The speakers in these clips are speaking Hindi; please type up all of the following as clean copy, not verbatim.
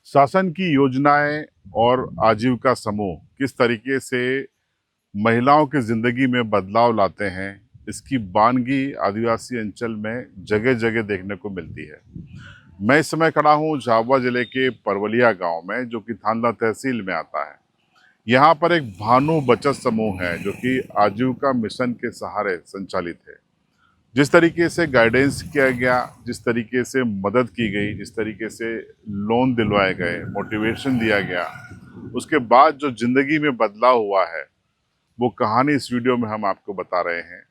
शासन की योजनाएं और आजीविका समूह किस तरीके से महिलाओं की जिंदगी में बदलाव लाते हैं, इसकी बानगी आदिवासी अंचल में जगह जगह देखने को मिलती है। मैं इस समय खड़ा हूं झाबुआ जिले के परवलिया गांव में, जो कि थांदला तहसील में आता है। यहाँ पर एक भानु बचत समूह है जो कि आजीविका मिशन के सहारे संचालित है। जिस तरीके से गाइडेंस किया गया, जिस तरीके से मदद की गई, जिस तरीके से लोन दिलवाए गए, मोटिवेशन दिया गया, उसके बाद जो जिंदगी में बदलाव हुआ है, वो कहानी इस वीडियो में हम आपको बता रहे हैं।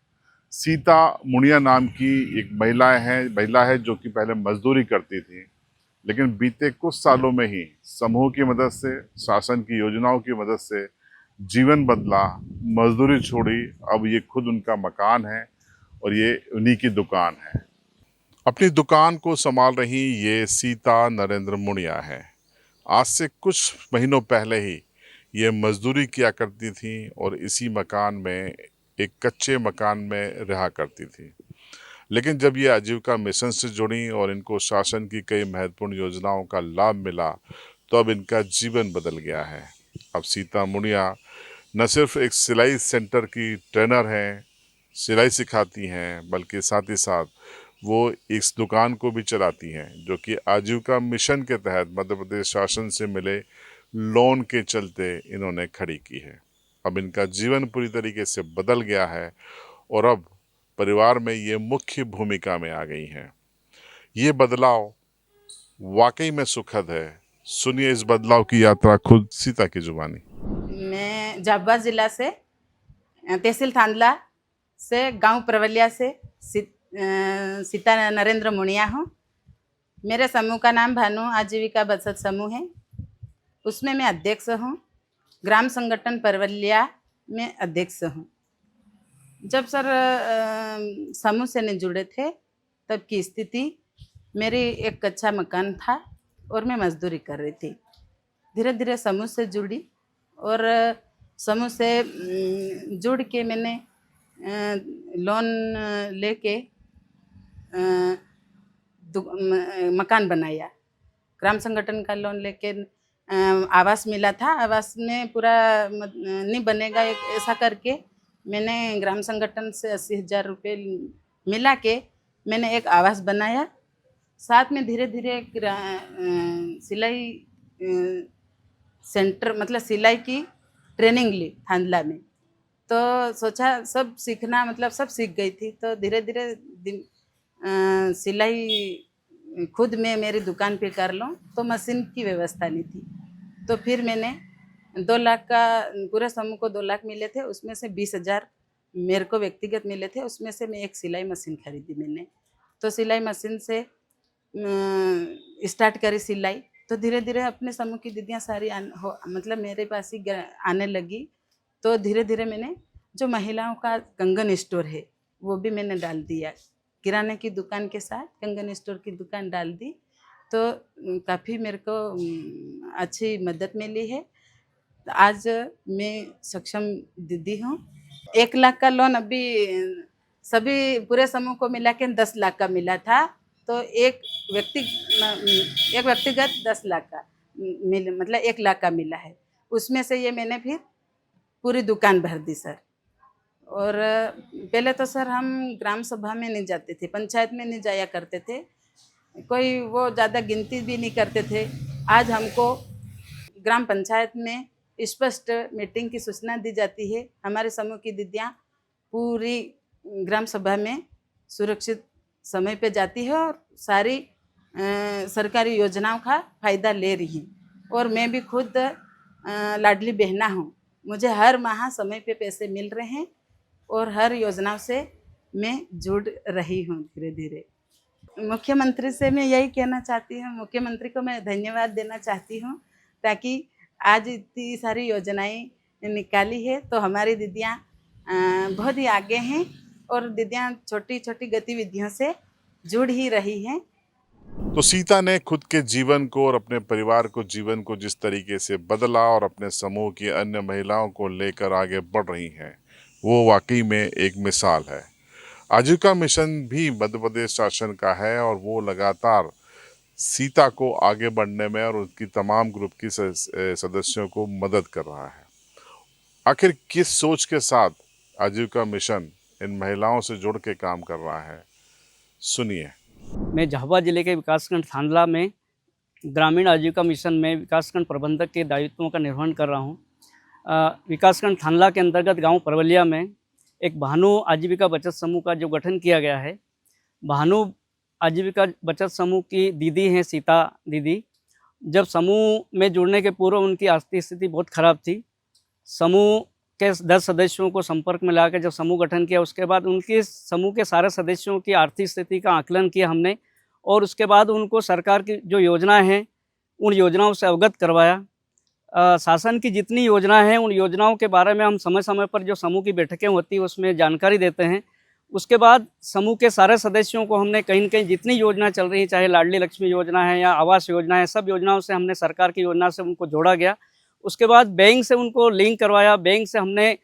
सीता मुनिया नाम की एक महिला है जो कि पहले मजदूरी करती थी, लेकिन बीते कुछ सालों में ही समूह की मदद से, शासन की योजनाओं की मदद से जीवन बदला, मजदूरी छोड़ी। अब ये खुद उनका मकान है और ये उन्हीं की दुकान है। अपनी दुकान को संभाल रही ये सीता नरेंद्र मुनिया है। आज से कुछ महीनों पहले ही ये मजदूरी किया करती थी और इसी मकान में, एक कच्चे मकान में रहा करती थी। लेकिन जब ये आजीविका मिशन से जुड़ी और इनको शासन की कई महत्वपूर्ण योजनाओं का लाभ मिला, तो अब इनका जीवन बदल गया है। अब सीता मुनिया न सिर्फ एक सिलाई सेंटर की ट्रेनर हैं, सिलाई सिखाती हैं, बल्कि साथ ही साथ वो इस दुकान को भी चलाती हैं, जो कि आजीविका मिशन के तहत मध्य प्रदेश शासन से मिले लोन के चलते इन्होंने खड़ी की है। अब इनका जीवन पूरी तरीके से बदल गया है और अब परिवार में ये मुख्य भूमिका में आ गई हैं। ये बदलाव वाकई में सुखद है। सुनिए इस बदलाव की यात्रा खुद सीता की जुबानी। मैं झाबुआ जिला से तहसील थांदला से गांव परवलिया से सीता नरेंद्र मुनिया हूँ। मेरे समूह का नाम भानु आजीविका बचत समूह है। उसमें मैं अध्यक्ष हूँ। ग्राम संगठन परवलिया में अध्यक्ष हूँ। जब सर समूह से नहीं जुड़े थे तब की स्थिति, मेरी एक कच्चा मकान था और मैं मजदूरी कर रही थी। धीरे धीरे समूह से जुड़ी और समूह से जुड़ के मैंने लोन लेके मकान बनाया। ग्राम संगठन का लोन लेके आवास मिला था। आवास में पूरा नहीं बनेगा ऐसा करके मैंने ग्राम संगठन से 80,000 रुपये मिला के मैंने एक आवास बनाया। साथ में धीरे धीरे सिलाई सेंटर, मतलब सिलाई की ट्रेनिंग ली थांदला में। तो सोचा सब सीखना, मतलब सब सीख गई थी। तो धीरे धीरे सिलाई खुद में मेरी दुकान पे कर लूँ, तो मशीन की व्यवस्था नहीं थी। तो फिर मैंने 2 लाख का, पूरे समूह को 2 लाख मिले थे, उसमें से 20,000 मेरे को व्यक्तिगत मिले थे। उसमें से मैं एक सिलाई मशीन खरीदी मैंने। तो सिलाई मशीन से स्टार्ट करी सिलाई। तो धीरे धीरे अपने समूह की दीदियाँ सारी मतलब मेरे पास ही आने लगी। तो धीरे धीरे मैंने जो महिलाओं का कंगन स्टोर है वो भी मैंने डाल दिया। किराने की दुकान के साथ कंगन स्टोर की दुकान डाल दी। तो काफ़ी मेरे को अच्छी मदद मिली है। आज मैं सक्षम दीदी हूँ। 1 लाख का लोन अभी सभी पूरे समूह को मिला के 10 लाख का मिला था। तो एक व्यक्तिगत 10 लाख का मतलब 1 लाख का मिला है। उसमें से ये मैंने फिर पूरी दुकान भर दी सर। और पहले तो सर हम ग्राम सभा में नहीं जाते थे, पंचायत में नहीं जाया करते थे, कोई वो ज़्यादा गिनती भी नहीं करते थे। आज हमको ग्राम पंचायत में स्पष्ट मीटिंग की सूचना दी जाती है। हमारे समूह की दीदियाँ पूरी ग्राम सभा में सुरक्षित समय पे जाती है और सारी सरकारी योजनाओं का फ़ायदा ले रही हैं। और मैं भी खुद लाडली बहना हूँ। मुझे हर माह समय पे पैसे मिल रहे हैं और हर योजनाओं से मैं जुड़ रही हूँ धीरे धीरे। मुख्यमंत्री से मैं यही कहना चाहती हूँ, मुख्यमंत्री को मैं धन्यवाद देना चाहती हूँ, ताकि आज इतनी सारी योजनाएं निकाली है। तो हमारी दीदियाँ बहुत ही आगे हैं और दीदियाँ छोटी छोटी गतिविधियों से जुड़ ही रही हैं। तो सीता ने खुद के जीवन को और अपने परिवार को जीवन को जिस तरीके से बदला और अपने समूह की अन्य महिलाओं को लेकर आगे बढ़ रही हैं, वो वाकई में एक मिसाल है। आजीविका मिशन भी मध्य प्रदेश शासन का है और वो लगातार सीता को आगे बढ़ने में और उनकी तमाम ग्रुप की सदस्यों को मदद कर रहा है। आखिर किस सोच के साथ आजीविका मिशन इन महिलाओं से जुड़ के काम कर रहा है, सुनिए। मैं झाबुआ जिले के विकासखंड थांदला में ग्रामीण आजीविका मिशन में विकासखंड प्रबंधक के दायित्वों का निर्वहन कर रहा हूँ। विकासखंड थांदला के अंतर्गत गांव परवलिया में एक भानु आजीविका बचत समूह का जो गठन किया गया है। भानु आजीविका बचत समूह की दीदी हैं सीता दीदी। जब समूह में जुड़ने के पूर्व उनकी आर्थिक स्थिति बहुत ख़राब थी। समूह के 10 सदस्यों को संपर्क में लाकर जब समूह गठन किया, उसके बाद उनके समूह के सारे सदस्यों की आर्थिक स्थिति का आकलन किया हमने, और उसके बाद उनको सरकार की जो योजना है उन योजनाओं से अवगत करवाया। शासन की जितनी योजना है उन योजनाओं के बारे में हम समय समय पर जो समूह की बैठकें होती हैं उसमें जानकारी देते हैं। उसके बाद समूह के सारे सदस्यों को हमने कहीं न कहीं जितनी योजना चल रही है, चाहे लाडली लक्ष्मी योजना है या आवास योजना है, सब योजनाओं से हमने सरकार की योजना से उनको जोड़ा गया। उसके बाद बैंक से उनको लिंक करवाया। बैंक से हमने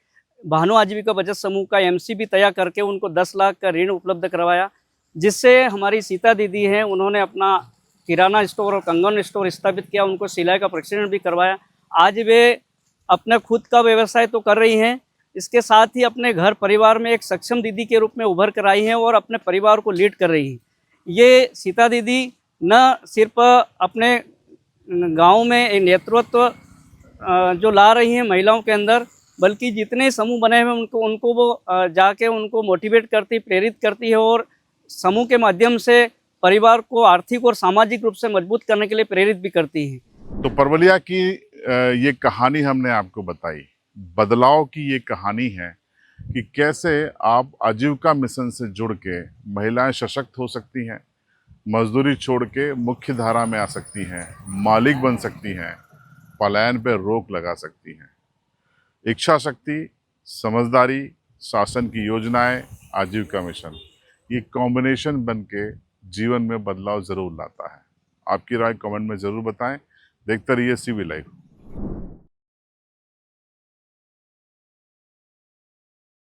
भानु आजीविका बचत समूह का एमसीबी तैयार करके उनको 10 लाख का ऋण उपलब्ध करवाया, जिससे हमारी सीता दीदी हैं उन्होंने अपना किराना स्टोर और कंगन स्टोर स्थापित किया। उनको सिलाई का प्रशिक्षण भी करवाया। आज वे अपने खुद का व्यवसाय तो कर रही हैं, इसके साथ ही अपने घर परिवार में एक सक्षम दीदी के रूप में उभर कर आई हैं और अपने परिवार को लीड कर रही हैं। ये सीता दीदी न सिर्फ अपने गांव में नेतृत्व जो ला रही हैं महिलाओं के अंदर, बल्कि जितने समूह बने हुए उनको वो जाके उनको मोटिवेट करती, प्रेरित करती है और समूह के माध्यम से परिवार को आर्थिक और सामाजिक रूप से मजबूत करने के लिए प्रेरित भी करती हैं। तो परवलिया की ये कहानी हमने आपको बताई, बदलाव की ये कहानी है कि कैसे आप आजीविका मिशन से जुड़ के महिलाएं सशक्त हो सकती हैं, मजदूरी छोड़ के मुख्य धारा में आ सकती हैं, मालिक बन सकती हैं, पलायन पर रोक लगा सकती हैं। इच्छा शक्ति, समझदारी, शासन की योजनाएं, आजीविका मिशन, ये कॉम्बिनेशन बन के जीवन में बदलाव ज़रूर लाता है। आपकी राय कमेंट में ज़रूर बताएं। देखते रहिए CB लाइव।